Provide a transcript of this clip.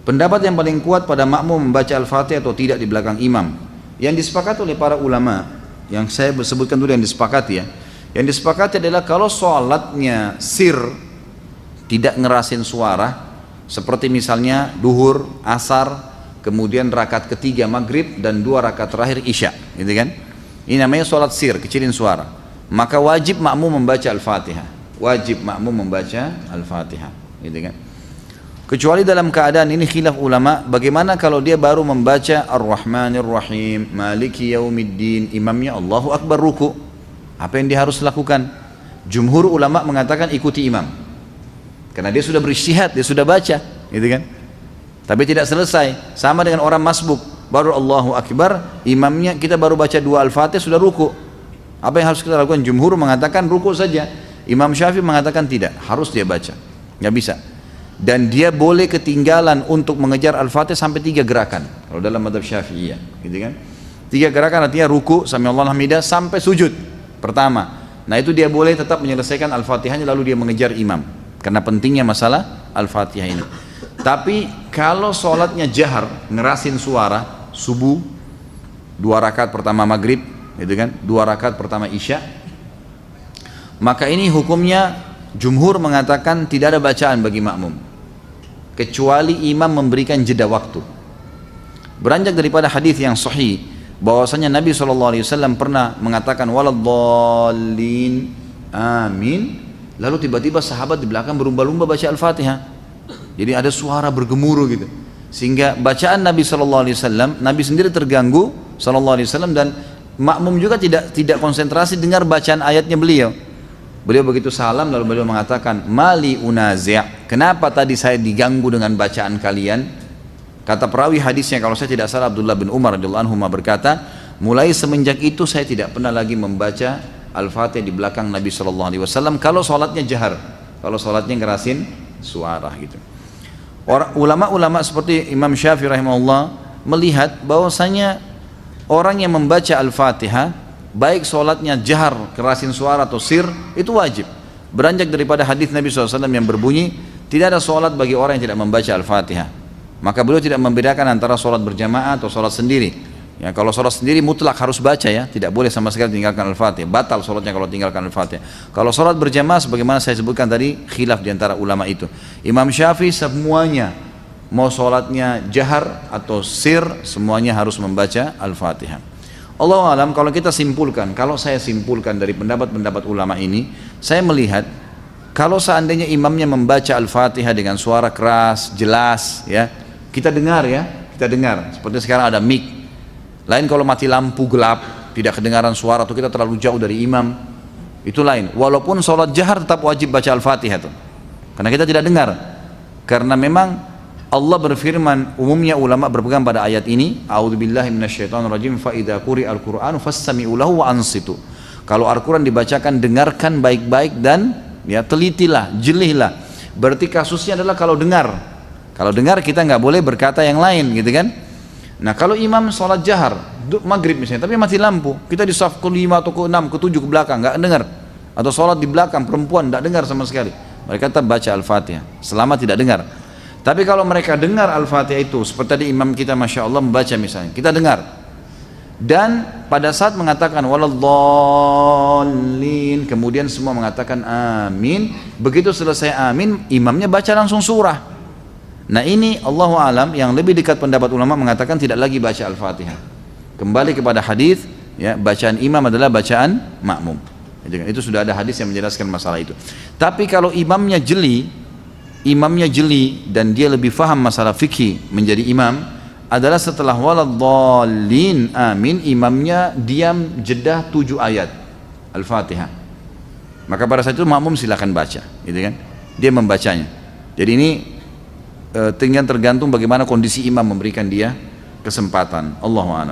Pendapat yang paling kuat pada makmum membaca Al-Fatihah atau tidak di belakang imam, yang disepakati oleh para ulama, yang saya sebutkan dulu yang disepakati ya. Yang disepakati adalah kalau sholatnya sir, tidak ngerasin suara, seperti misalnya duhur, asar, kemudian rakaat ketiga maghrib dan 2 rakaat terakhir isya, gitu kan? Ini namanya sholat sir, kecilin suara. Maka wajib makmum membaca Al-Fatihah. Wajib makmum membaca Al-Fatihah, gitu kan? Kecuali dalam keadaan ini khilaf ulama, bagaimana kalau dia baru membaca Ar-Rahmanir Rahim, Maliki Yaumiddin, imamnya Allahu Akbar ruku. Apa yang dia harus lakukan? Jumhur ulama mengatakan ikuti imam. Karena dia sudah berijtihad, dia sudah baca, gitu kan? Tapi tidak selesai. Sama dengan orang masbuk, baru Allahu Akbar, imamnya kita baru baca 2 Al-Fatihah sudah ruku. Apa yang harus kita lakukan? Jumhur mengatakan ruku saja. Imam Syafi'i mengatakan tidak, harus dia baca. Nggak bisa. Dan dia boleh ketinggalan untuk mengejar Al-Fatihah sampai 3 gerakan kalau dalam mazhab Syafi'iyah, gitu kan? 3 gerakan artinya ruku, sami'allahu hamidah, sampai sujud pertama. Nah itu dia boleh tetap menyelesaikan Al-Fatihahnya lalu dia mengejar imam, karena pentingnya masalah Al-Fatihah ini. Tapi kalau sholatnya jahar, ngerasin suara, subuh 2 rakaat pertama maghrib, gitu kan, 2 rakaat pertama isya, maka ini hukumnya jumhur mengatakan tidak ada bacaan bagi makmum kecuali imam memberikan jeda waktu. Beranjak daripada hadis yang sahih bahwasanya Nabi SAW pernah mengatakan waladdallin amin, lalu tiba-tiba sahabat di belakang berlumba-lumba baca Al-Fatihah. Jadi ada suara bergemuruh gitu, sehingga bacaan Nabi SAW, Nabi sendiri terganggu SAW, dan makmum juga tidak konsentrasi dengar bacaan ayatnya beliau. Beliau begitu salam lalu beliau mengatakan mali unazi', kenapa tadi saya diganggu dengan bacaan kalian? Kata perawi hadisnya kalau saya tidak salah Abdullah bin Umar radhiyallahu anhu berkata, mulai semenjak itu saya tidak pernah lagi membaca Al-Fatihah di belakang Nabi SAW kalau sholatnya jahar, kalau sholatnya ngerasin suara gitu. Ulama-ulama seperti Imam Syafi'i rahimahullah melihat bahwasanya orang yang membaca Al-Fatihah baik sholatnya jahar, kerasin suara atau sir, itu wajib. Beranjak daripada hadis Nabi SAW yang berbunyi tidak ada sholat bagi orang yang tidak membaca Al-Fatihah. Maka beliau tidak membedakan antara sholat berjamaah atau sholat sendiri ya. Kalau sholat sendiri mutlak harus baca ya, tidak boleh sama sekali tinggalkan Al-Fatihah, batal sholatnya kalau tinggalkan Al-Fatihah. Kalau sholat berjamaah sebagaimana saya sebutkan tadi, khilaf diantara ulama itu. Imam Syafi'i semuanya, mau sholatnya jahar atau sir, semuanya harus membaca Al-Fatihah. Allahu alam, kalau kita simpulkan, kalau saya simpulkan dari pendapat-pendapat ulama ini, saya melihat kalau seandainya imamnya membaca Al-Fatihah dengan suara keras, jelas ya, kita dengar ya, kita dengar. Seperti sekarang ada mic. Lain kalau mati lampu gelap, tidak kedengaran suara atau kita terlalu jauh dari imam, itu lain. Walaupun sholat jahar tetap wajib baca Al-Fatihah tuh, karena kita tidak dengar. Karena memang Allah berfirman, umumnya ulama berpegang pada ayat ini, a'udzubillahi minasyaitonirrajim, fa idza quri'al qur'anu fastami'u lahu wa ansitu. Kalau Al-Qur'an dibacakan, dengarkan baik-baik dan ya telitilah, jelihlah. Berarti kasusnya adalah kalau dengar. Kalau dengar kita nggak boleh berkata yang lain, gitu kan? Nah, kalau imam sholat jahar, maghrib misalnya, tapi mati lampu, kita di saf ke-5 atau ke-6, ke-7 ke belakang, nggak dengar. Atau sholat di belakang perempuan, nggak dengar sama sekali. Mereka tetap baca Al-Fatihah selama tidak dengar. Tapi kalau mereka dengar Al-Fatihah itu, seperti tadi imam kita Masya Allah membaca misalnya, kita dengar. Dan pada saat mengatakan waladdallin, kemudian semua mengatakan amin. Begitu selesai amin, imamnya baca langsung surah. Nah ini Allahu alam, yang lebih dekat pendapat ulama mengatakan tidak lagi baca Al-Fatihah. Kembali kepada hadis, ya, bacaan imam adalah bacaan makmum. Itu sudah ada hadis yang menjelaskan masalah itu. Tapi kalau imamnya jeli dan dia lebih faham masalah fikih menjadi imam, adalah setelah waladdallin amin, imamnya diam jeda 7 ayat Al-Fatihah. Maka pada saat itu makmum silakan baca, gitu kan? Dia membacanya. Jadi ini tinggal tergantung bagaimana kondisi imam memberikan dia kesempatan. Allahu a'lam.